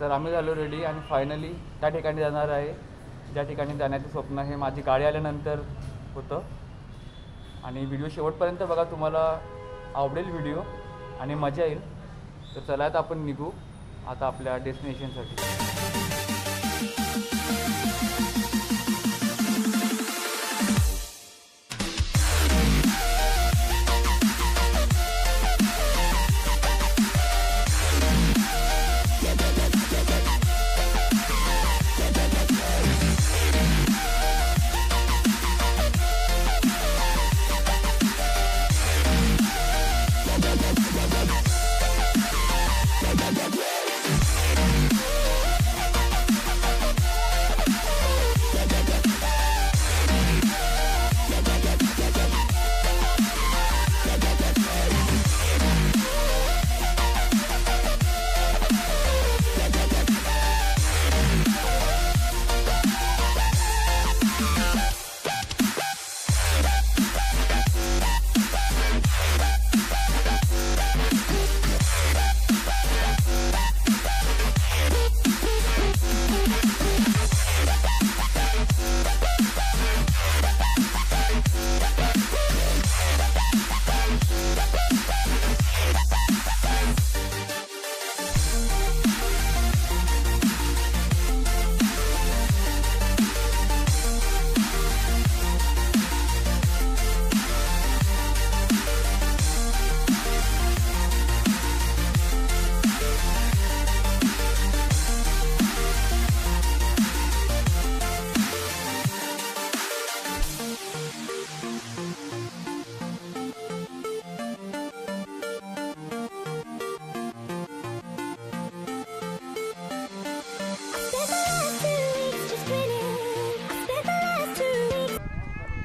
तर आम्ही झालो रेडी आणि फायनली त्या ठिकाणी जाणार आहे ज्या ठिकाणी जाण्याचं स्वप्न हे माझी गाडी आल्यानंतर होतं. आणि व्हिडिओ शेवटपर्यंत बघा, तुम्हाला आवडेल व्हिडिओ आणि मजा येईल. तर चला आता आपण निघू आता आपल्या डेस्टिनेशनसाठी.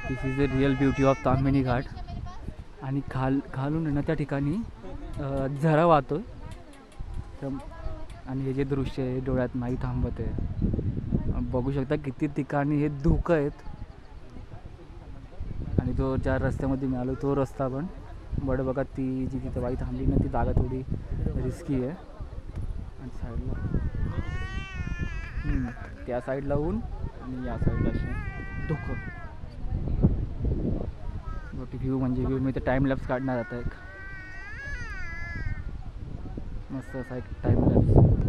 This is the real beauty of Tamhini Ghat. आणि खालून ना त्या ठिकाणी झरा वाहतो. तर आणि हे जे दृश्य आहे डोळ्यात नाही थांबत आहे. बघू शकता किती ठिकाणी हे धुकं आहेत. आणि तो ज्या रस्त्यामध्ये मिळालो तो रस्ता पण बरं बघा, ती जी तिथं बाई थांबली ना ती जागा थोडी रिस्की आहे. आणि साईडला त्या साईडला ऊन आणि या साईडला असे धुकं. मोठी व्ह्यू म्हणजे व्ह्यू. मी तर टाईम लॅप्स काढणार आता एक मस्त असा एक टाईम लॅप्स.